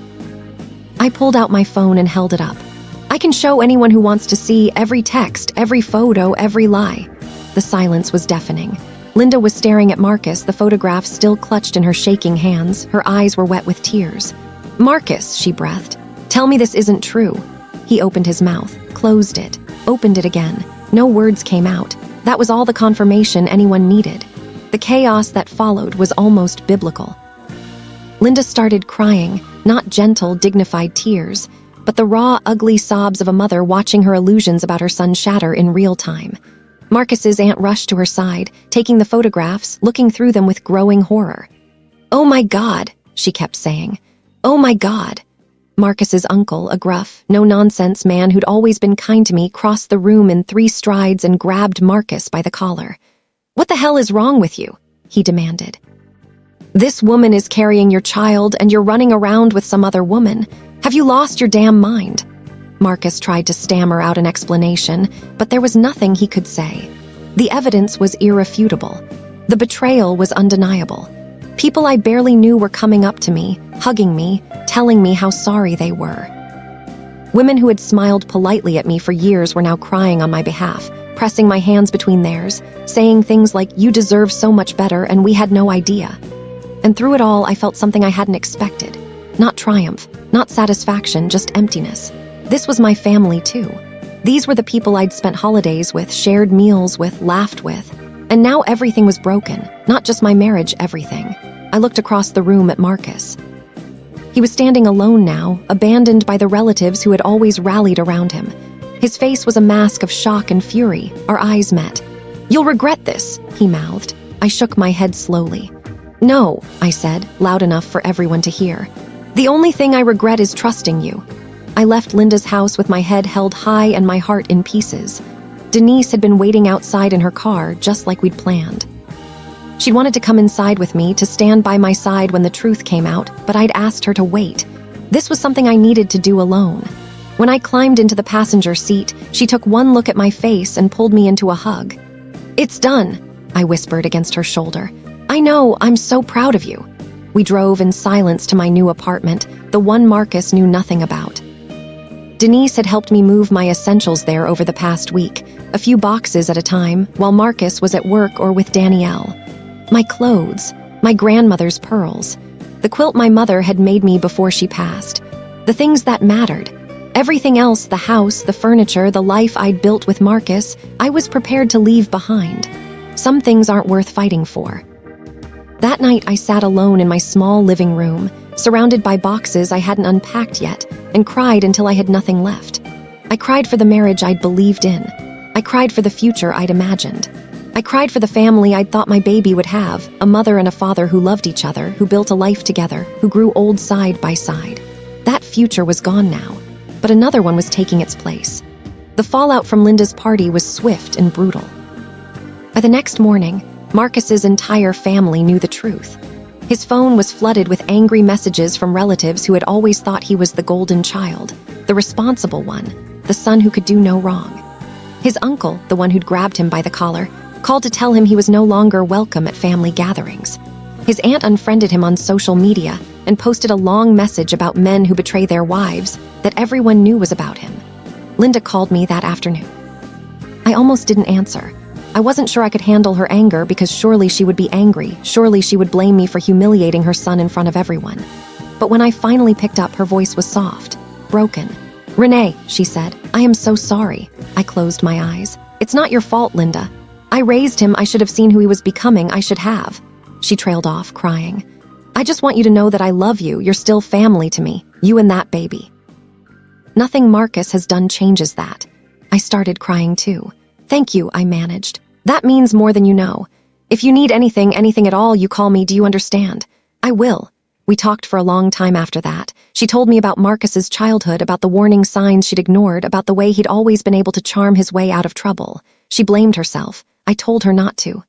I pulled out my phone and held it up. "I can show anyone who wants to see every text, every photo, every lie." The silence was deafening. Linda was staring at Marcus, the photograph still clutched in her shaking hands. Her eyes were wet with tears. "Marcus," she breathed, "tell me this isn't true." He opened his mouth, closed it, opened it again. No words came out. That was all the confirmation anyone needed. The chaos that followed was almost biblical. Linda started crying, not gentle, dignified tears, but the raw, ugly sobs of a mother watching her illusions about her son shatter in real time. Marcus's aunt rushed to her side, taking the photographs, looking through them with growing horror. "Oh my God," she kept saying. "Oh my God." Marcus's uncle, a gruff, no-nonsense man who'd always been kind to me, crossed the room in 3 strides and grabbed Marcus by the collar. "What the hell is wrong with you?" he demanded. "This woman is carrying your child and you're running around with some other woman. Have you lost your damn mind?" Marcus tried to stammer out an explanation, but there was nothing he could say. The evidence was irrefutable. The betrayal was undeniable. People I barely knew were coming up to me, hugging me, telling me how sorry they were. Women who had smiled politely at me for years were now crying on my behalf, pressing my hands between theirs, saying things like, "You deserve so much better and we had no idea." And through it all, I felt something I hadn't expected. Not triumph, not satisfaction, just emptiness. This was my family too. These were the people I'd spent holidays with, shared meals with, laughed with. And now everything was broken, not just my marriage, everything. I looked across the room at Marcus. He was standing alone now, abandoned by the relatives who had always rallied around him. His face was a mask of shock and fury. Our eyes met. "You'll regret this," he mouthed. I shook my head slowly. "No," I said, loud enough for everyone to hear. "The only thing I regret is trusting you." I left Linda's house with my head held high and my heart in pieces. Denise had been waiting outside in her car, just like we'd planned. She wanted to come inside with me, to stand by my side when the truth came out, but I'd asked her to wait. This was something I needed to do alone. When I climbed into the passenger seat, she took one look at my face and pulled me into a hug. "It's done," I whispered against her shoulder. "I know, I'm so proud of you." We drove in silence to my new apartment, the one Marcus knew nothing about. Denise had helped me move my essentials there over the past week, a few boxes at a time, while Marcus was at work or with Danielle. My clothes, my grandmother's pearls, the quilt my mother had made me before she passed, the things that mattered. Everything else, the house, the furniture, the life I'd built with Marcus, I was prepared to leave behind. Some things aren't worth fighting for. That night, I sat alone in my small living room, surrounded by boxes I hadn't unpacked yet, and cried until I had nothing left. I cried for the marriage I'd believed in. I cried for the future I'd imagined. I cried for the family I'd thought my baby would have, a mother and a father who loved each other, who built a life together, who grew old side by side. That future was gone now, but another one was taking its place. The fallout from Linda's party was swift and brutal. By the next morning, Marcus's entire family knew the truth. His phone was flooded with angry messages from relatives who had always thought he was the golden child, the responsible one, the son who could do no wrong. His uncle, the one who'd grabbed him by the collar, called to tell him he was no longer welcome at family gatherings. His aunt unfriended him on social media and posted a long message about men who betray their wives that everyone knew was about him. Linda called me that afternoon. I almost didn't answer. I wasn't sure I could handle her anger because surely she would be angry, surely she would blame me for humiliating her son in front of everyone. But when I finally picked up, her voice was soft, broken. "Renee," she said, "I am so sorry." I closed my eyes. "It's not your fault, Linda. I raised him, I should have seen who he was becoming, I should have." She trailed off, crying. "I just want you to know that I love you, you're still family to me, you and that baby." Nothing Marcus has done changes that. I started crying too. "Thank you," I managed. "That means more than you know. If you need anything at all, you call me, do you understand?" "I will." We talked for a long time after that. She told me about Marcus's childhood, about the warning signs she'd ignored, about the way he'd always been able to charm his way out of trouble. She blamed herself. I told her not to.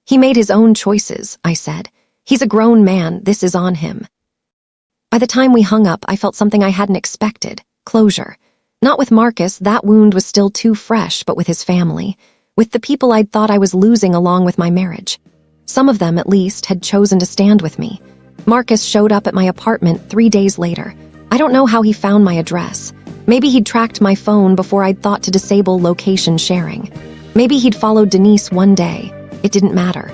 "He made his own choices," I said. "He's a grown man, this is on him." By the time we hung up, I felt something I hadn't expected. Closure. Not with Marcus, that wound was still too fresh, but with his family. With the people I'd thought I was losing along with my marriage. Some of them, at least, had chosen to stand with me. Marcus showed up at my apartment 3 days later. I don't know how he found my address. Maybe he'd tracked my phone before I'd thought to disable location sharing. Maybe he'd followed Denise one day. It didn't matter.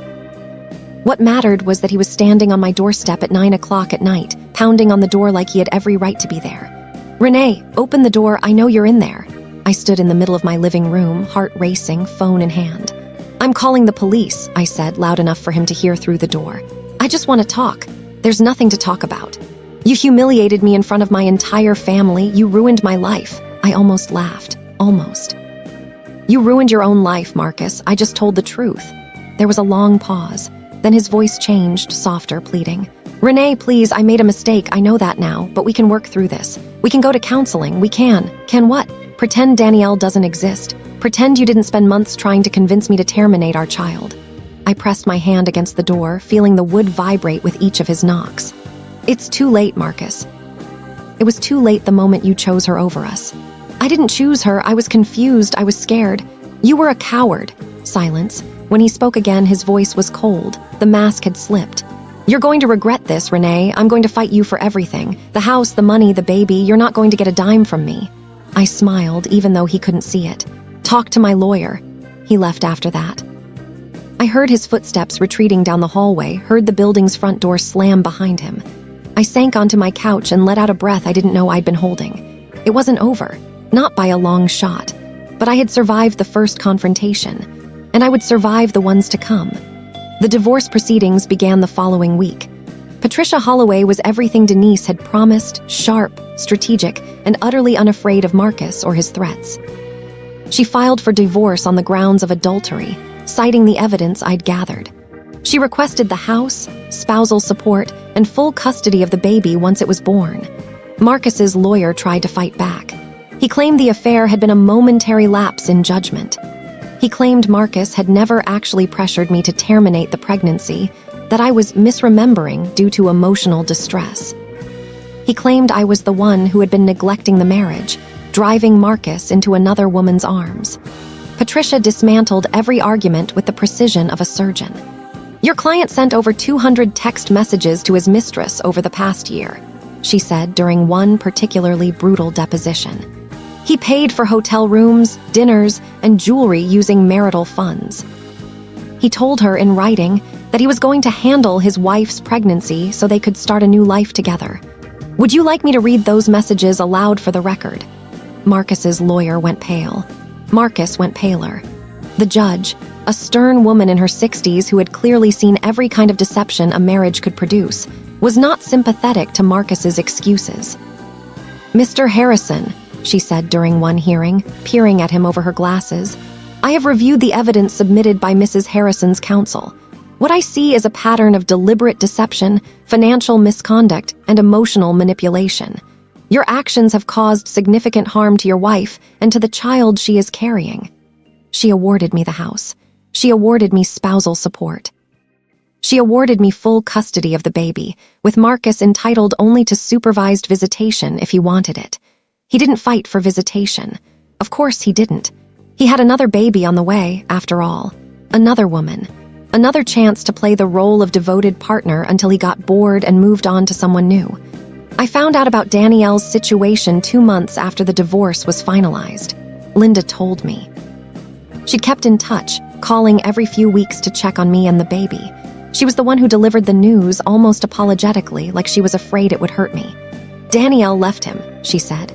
What mattered was that he was standing on my doorstep at 9 o'clock at night, pounding on the door like he had every right to be there. "Renee, open the door, I know you're in there." I stood in the middle of my living room, heart racing, phone in hand. "I'm calling the police," I said, loud enough for him to hear through the door. "I just want to talk. There's nothing to talk about. You humiliated me in front of my entire family, you ruined my life." I almost laughed. Almost. "You ruined your own life, Marcus. I just told the truth." There was a long pause. Then his voice changed, softer, pleading. "Renee, please, I made a mistake, I know that now, but we can work through this. We can go to counseling, we can. Can what? Pretend Danielle doesn't exist. Pretend you didn't spend months trying to convince me to terminate our child." I pressed my hand against the door, feeling the wood vibrate with each of his knocks. "It's too late, Marcus. It was too late the moment you chose her over us. I didn't choose her, I was confused, I was scared. You were a coward." Silence. When he spoke again, his voice was cold. The mask had slipped. "You're going to regret this, Renee. I'm going to fight you for everything. The house, the money, the baby. You're not going to get a dime from me." I smiled, even though he couldn't see it. "Talk to my lawyer." He left after that. I heard his footsteps retreating down the hallway, heard the building's front door slam behind him. I sank onto my couch and let out a breath I didn't know I'd been holding. It wasn't over, not by a long shot, but I had survived the first confrontation, and I would survive the ones to come. The divorce proceedings began the following week. Patricia Holloway was everything Denise had promised, sharp, strategic, and utterly unafraid of Marcus or his threats. She filed for divorce on the grounds of adultery, citing the evidence I'd gathered. She requested the house, spousal support, and full custody of the baby once it was born. Marcus's lawyer tried to fight back. He claimed the affair had been a momentary lapse in judgment. He claimed Marcus had never actually pressured me to terminate the pregnancy, that I was misremembering due to emotional distress. He claimed I was the one who had been neglecting the marriage, driving Marcus into another woman's arms. Patricia dismantled every argument with the precision of a surgeon. "Your client sent over 200 text messages to his mistress over the past year," she said during one particularly brutal deposition. "He paid for hotel rooms, dinners, and jewelry using marital funds. He told her in writing that he was going to handle his wife's pregnancy so they could start a new life together. Would you like me to read those messages aloud for the record?" Marcus's lawyer went pale. Marcus went paler. The judge, a stern woman in her 60s who had clearly seen every kind of deception a marriage could produce, was not sympathetic to Marcus's excuses. "Mr. Harrison," she said during one hearing, peering at him over her glasses, "I have reviewed the evidence submitted by Mrs. Harrison's counsel. What I see is a pattern of deliberate deception, financial misconduct, and emotional manipulation. Your actions have caused significant harm to your wife and to the child she is carrying." She awarded me the house. She awarded me spousal support. She awarded me full custody of the baby, with Marcus entitled only to supervised visitation if he wanted it. He didn't fight for visitation. Of course he didn't. He had another baby on the way, after all. Another woman. Another chance to play the role of devoted partner until he got bored and moved on to someone new. I found out about Danielle's situation 2 months after the divorce was finalized. Linda told me. She'd kept in touch, calling every few weeks to check on me and the baby. She was the one who delivered the news almost apologetically, like she was afraid it would hurt me. "Danielle left him," she said.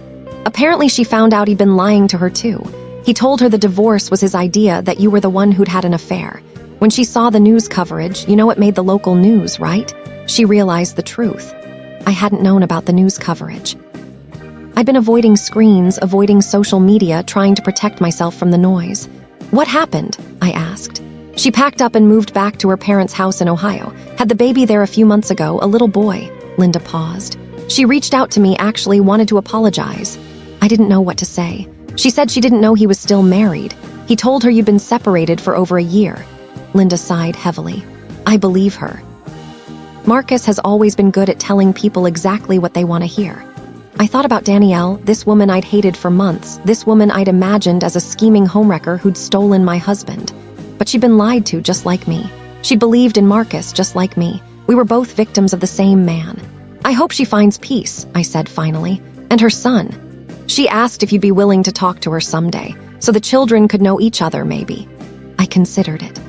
"Apparently she found out he'd been lying to her too. He told her the divorce was his idea, that you were the one who'd had an affair. When she saw the news coverage, you know it made the local news, right? She realized the truth. I hadn't known about the news coverage. I'd been avoiding screens, avoiding social media, trying to protect myself from the noise. What happened? I asked. She packed up and moved back to her parents' house in Ohio. Had the baby there a few months ago, a little boy. Linda paused. She reached out to me, actually wanted to apologize. I didn't know what to say. She said she didn't know he was still married. He told her you'd been separated for over a year. Linda sighed heavily. I believe her. Marcus has always been good at telling people exactly what they want to hear. I thought about Danielle, this woman I'd hated for months, this woman I'd imagined as a scheming homewrecker who'd stolen my husband. But she'd been lied to just like me. She believed in Marcus just like me. We were both victims of the same man. I hope she finds peace, I said finally. And her son. She asked if you'd be willing to talk to her someday, so the children could know each other maybe. I considered it.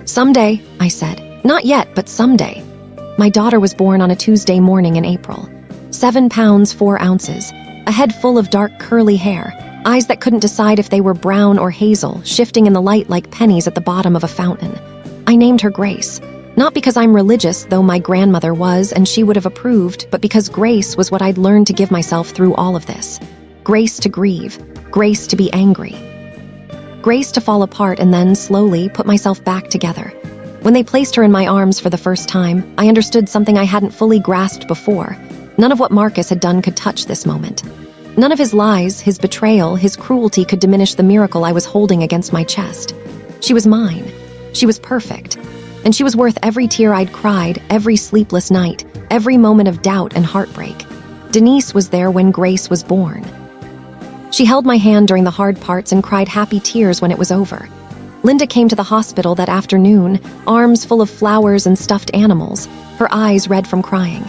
Someday, I said. Not yet, but someday. My daughter was born on a Tuesday morning in April. 7 pounds 4 ounces, a head full of dark curly hair, eyes that couldn't decide if they were brown or hazel, shifting in the light like pennies at the bottom of a fountain. I named her Grace, not because I'm religious, though my grandmother was and she would have approved, but because grace was what I'd learned to give myself through all of this. Grace to grieve, grace to be angry. Grace to fall apart and then, slowly, put myself back together. When they placed her in my arms for the first time, I understood something I hadn't fully grasped before. None of what Marcus had done could touch this moment. None of his lies, his betrayal, his cruelty could diminish the miracle I was holding against my chest. She was mine. She was perfect. And she was worth every tear I'd cried, every sleepless night, every moment of doubt and heartbreak. Denise was there when Grace was born. She held my hand during the hard parts and cried happy tears when it was over. Linda came to the hospital that afternoon, arms full of flowers and stuffed animals, her eyes red from crying.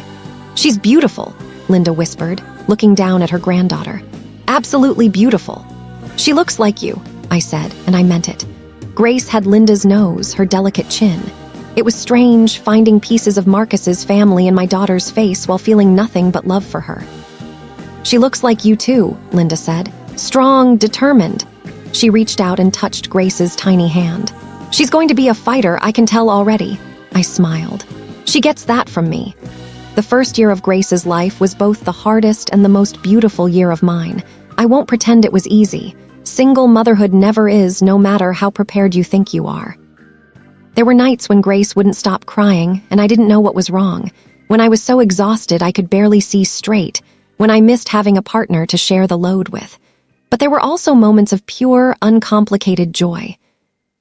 She's beautiful, Linda whispered, looking down at her granddaughter. Absolutely beautiful. She looks like you, I said, and I meant it. Grace had Linda's nose, her delicate chin. It was strange finding pieces of Marcus's family in my daughter's face while feeling nothing but love for her. She looks like you too, Linda said. Strong, determined. She reached out and touched Grace's tiny hand. She's going to be a fighter, I can tell already. I smiled. She gets that from me. The first year of Grace's life was both the hardest and the most beautiful year of mine. I won't pretend it was easy. Single motherhood never is, no matter how prepared you think you are. There were nights when Grace wouldn't stop crying, and I didn't know what was wrong. When I was so exhausted I could barely see straight, when I missed having a partner to share the load with. But there were also moments of pure, uncomplicated joy.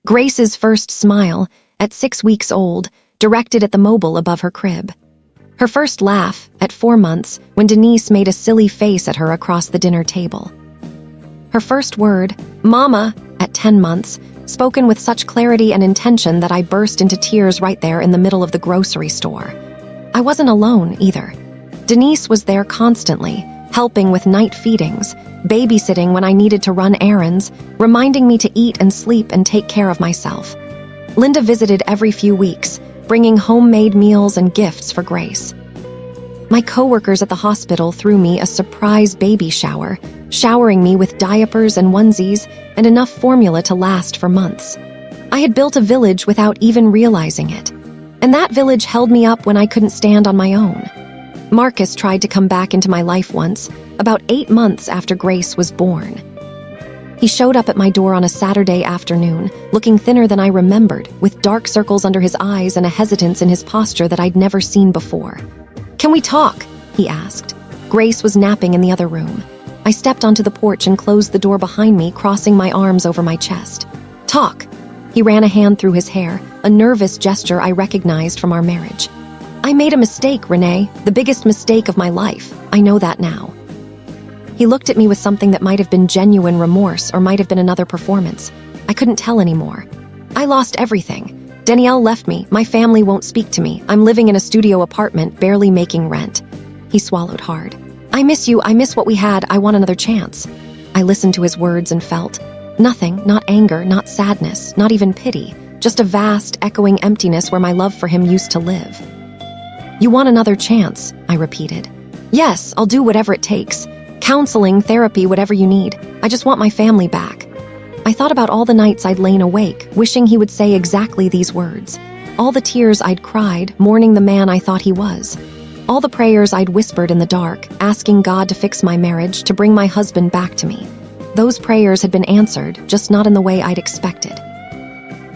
Grace's first smile, at 6 weeks old, directed at the mobile above her crib. Her first laugh, at 4 months, when Denise made a silly face at her across the dinner table. Her first word, "Mama," at 10 months, spoken with such clarity and intention that I burst into tears right there in the middle of the grocery store. I wasn't alone, either. Denise was there constantly, helping with night feedings, babysitting when I needed to run errands, reminding me to eat and sleep and take care of myself. Linda visited every few weeks, bringing homemade meals and gifts for Grace. My coworkers at the hospital threw me a surprise baby shower, showering me with diapers and onesies and enough formula to last for months. I had built a village without even realizing it. And that village held me up when I couldn't stand on my own. Marcus tried to come back into my life once, about 8 months after Grace was born. He showed up at my door on a Saturday afternoon, looking thinner than I remembered, with dark circles under his eyes and a hesitance in his posture that I'd never seen before. "Can we talk?" he asked. Grace was napping in the other room. I stepped onto the porch and closed the door behind me, crossing my arms over my chest. "Talk." He ran a hand through his hair, a nervous gesture I recognized from our marriage. "I made a mistake, Renee, the biggest mistake of my life. I know that now." He looked at me with something that might have been genuine remorse or might have been another performance. I couldn't tell anymore. "I lost everything. Danielle left me, my family won't speak to me, I'm living in a studio apartment, barely making rent." He swallowed hard. "I miss you, I miss what we had, I want another chance." I listened to his words and felt nothing, not anger, not sadness, not even pity, just a vast, echoing emptiness where my love for him used to live. "You want another chance," I repeated. "Yes, I'll do whatever it takes. Counseling, therapy, whatever you need. I just want my family back." I thought about all the nights I'd lain awake, wishing he would say exactly these words. All the tears I'd cried, mourning the man I thought he was. All the prayers I'd whispered in the dark, asking God to fix my marriage, to bring my husband back to me. Those prayers had been answered, just not in the way I'd expected.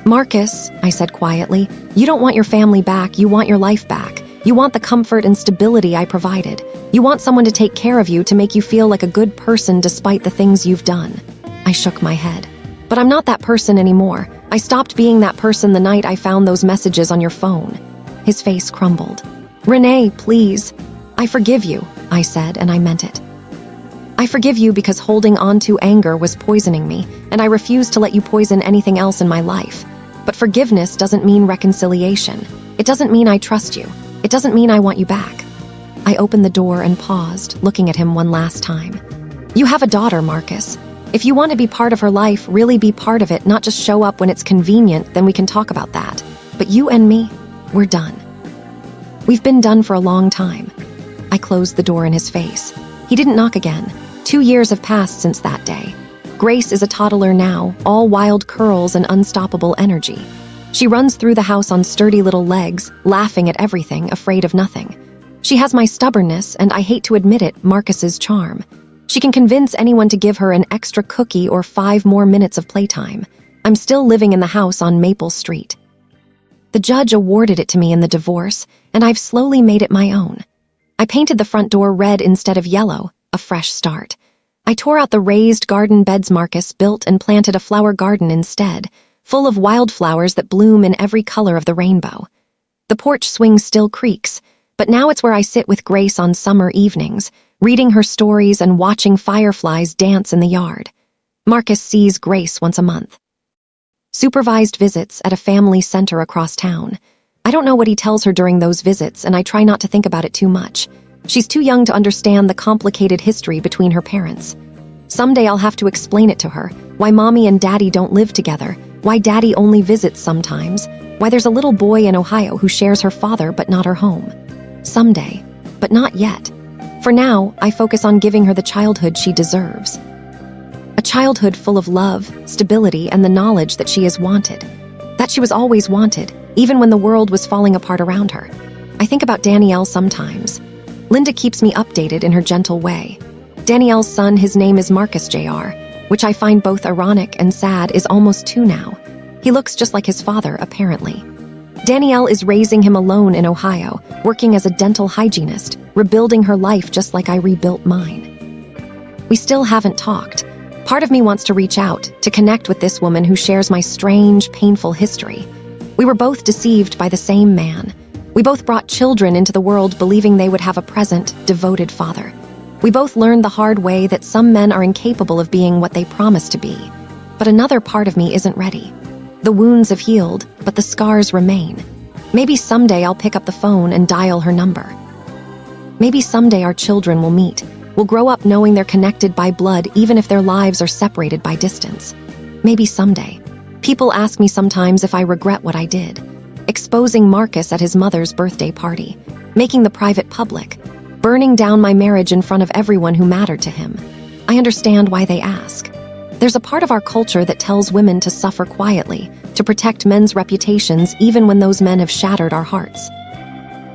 "Marcus," I said quietly, "you don't want your family back, you want your life back. You want the comfort and stability I provided. You want someone to take care of you, to make you feel like a good person despite the things you've done." I shook my head. "But I'm not that person anymore. I stopped being that person the night I found those messages on your phone." His face crumbled. "Renee, please." "I forgive you," I said, and I meant it. "I forgive you because holding on to anger was poisoning me, and I refuse to let you poison anything else in my life. But forgiveness doesn't mean reconciliation. It doesn't mean I trust you. It doesn't mean I want you back." I opened the door and paused, looking at him one last time. "You have a daughter, Marcus. If you want to be part of her life, really be part of it, not just show up when it's convenient, then we can talk about that. But you and me, we're done. We've been done for a long time." I closed the door in his face. He didn't knock again. 2 years have passed since that day. Grace is a toddler now, all wild curls and unstoppable energy. She runs through the house on sturdy little legs, laughing at everything, afraid of nothing. She has my stubbornness, and I hate to admit it, Marcus's charm. She can convince anyone to give her an extra cookie or 5 more minutes of playtime. I'm still living in the house on Maple Street. The judge awarded it to me in the divorce, and I've slowly made it my own. I painted the front door red instead of yellow, a fresh start. I tore out the raised garden beds Marcus built and planted a flower garden instead, full of wildflowers that bloom in every color of the rainbow. The porch swing still creaks, but now it's where I sit with Grace on summer evenings, reading her stories and watching fireflies dance in the yard. Marcus sees Grace once a month. Supervised visits at a family center across town. I don't know what he tells her during those visits, and I try not to think about it too much. She's too young to understand the complicated history between her parents. Someday I'll have to explain it to her, why Mommy and Daddy don't live together, why Daddy only visits sometimes, why there's a little boy in Ohio who shares her father but not her home. Someday, but not yet. For now, I focus on giving her the childhood she deserves. A childhood full of love, stability, and the knowledge that she is wanted. That she was always wanted, even when the world was falling apart around her. I think about Danielle sometimes. Linda keeps me updated in her gentle way. Danielle's son, his name is Marcus Jr. which I find both ironic and sad, is almost 2 now. He looks just like his father, apparently. Danielle is raising him alone in Ohio, working as a dental hygienist, rebuilding her life just like I rebuilt mine. We still haven't talked. Part of me wants to reach out, to connect with this woman who shares my strange, painful history. We were both deceived by the same man. We both brought children into the world believing they would have a present, devoted father. We both learned the hard way that some men are incapable of being what they promise to be. But another part of me isn't ready. The wounds have healed, but the scars remain. Maybe someday I'll pick up the phone and dial her number. Maybe someday our children will meet. We'll grow up knowing they're connected by blood even if their lives are separated by distance. Maybe someday. People ask me sometimes if I regret what I did. Exposing Marcus at his mother's birthday party, making the private public, burning down my marriage in front of everyone who mattered to him. I understand why they ask. There's a part of our culture that tells women to suffer quietly, to protect men's reputations even when those men have shattered our hearts.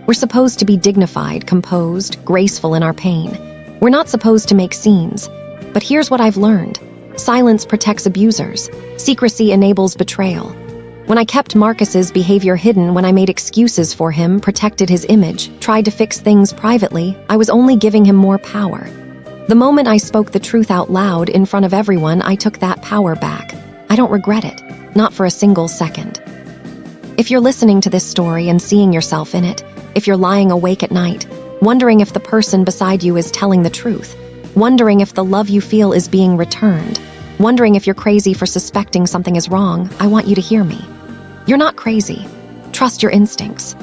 We're supposed to be dignified, composed, graceful in our pain. We're not supposed to make scenes. But here's what I've learned. Silence protects abusers. Secrecy enables betrayal. When I kept Marcus's behavior hidden, when I made excuses for him, protected his image, tried to fix things privately, I was only giving him more power. The moment I spoke the truth out loud in front of everyone, I took that power back. I don't regret it, not for a single second. If you're listening to this story and seeing yourself in it, if you're lying awake at night, wondering if the person beside you is telling the truth, wondering if the love you feel is being returned, wondering if you're crazy for suspecting something is wrong, I want you to hear me. You're not crazy. Trust your instincts.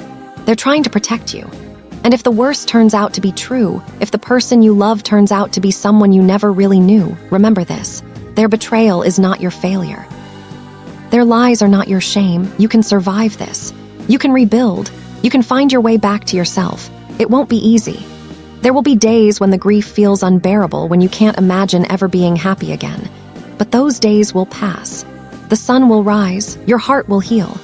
They're trying to protect you. And if the worst turns out to be true, if the person you love turns out to be someone you never really knew, remember this: their betrayal is not your failure. Their lies are not your shame. You can survive this. You can rebuild. You can find your way back to yourself. It won't be easy. There will be days when the grief feels unbearable, when you can't imagine ever being happy again. But those days will pass. The sun will rise, your heart will heal.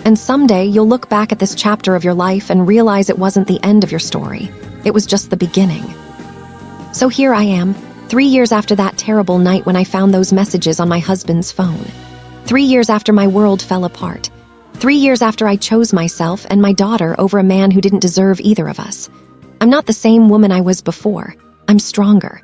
And someday you'll look back at this chapter of your life and realize it wasn't the end of your story. It was just the beginning. So here I am, 3 years after that terrible night when I found those messages on my husband's phone. 3 years after my world fell apart. 3 years after I chose myself and my daughter over a man who didn't deserve either of us. I'm not the same woman I was before. I'm stronger,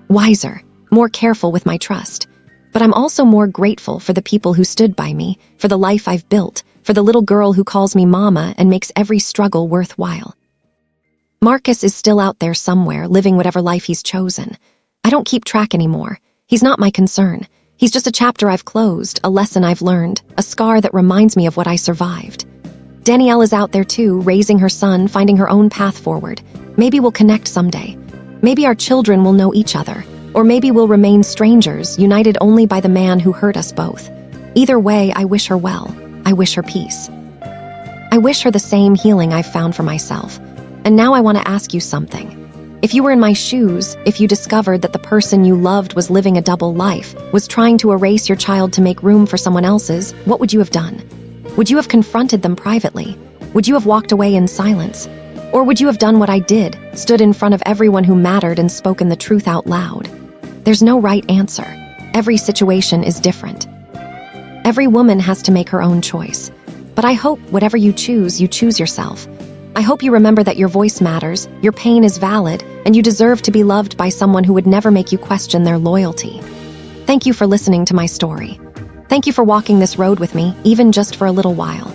wiser, more careful with my trust. But I'm also more grateful for the people who stood by me, for the life I've built, for the little girl who calls me mama and makes every struggle worthwhile. Marcus is still out there somewhere, living whatever life he's chosen. I don't keep track anymore. He's not my concern. He's just a chapter I've closed, a lesson I've learned, a scar that reminds me of what I survived. Danielle is out there too, raising her son, finding her own path forward. Maybe we'll connect someday. Maybe our children will know each other. Or maybe we'll remain strangers, united only by the man who hurt us both. Either way, I wish her well. I wish her peace. I wish her the same healing I've found for myself. And now I want to ask you something. If you were in my shoes, if you discovered that the person you loved was living a double life, was trying to erase your child to make room for someone else's, what would you have done? Would you have confronted them privately? Would you have walked away in silence? Or would you have done what I did, stood in front of everyone who mattered and spoken the truth out loud? There's no right answer. Every situation is different. Every woman has to make her own choice. But I hope whatever you choose yourself. I hope you remember that your voice matters, your pain is valid, and you deserve to be loved by someone who would never make you question their loyalty. Thank you for listening to my story. Thank you for walking this road with me, even just for a little while.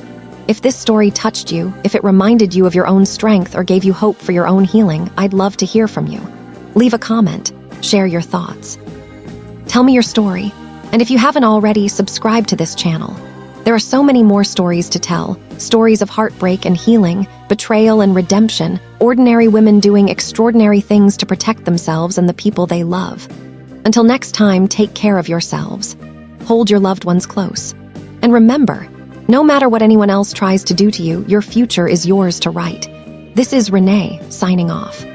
If this story touched you, if it reminded you of your own strength or gave you hope for your own healing, I'd love to hear from you. Leave a comment. Share your thoughts. Tell me your story. And if you haven't already, subscribe to this channel. There are so many more stories to tell. Stories of heartbreak and healing, betrayal and redemption, ordinary women doing extraordinary things to protect themselves and the people they love. Until next time, take care of yourselves. Hold your loved ones close. And remember, no matter what anyone else tries to do to you, your future is yours to write. This is Renee, signing off.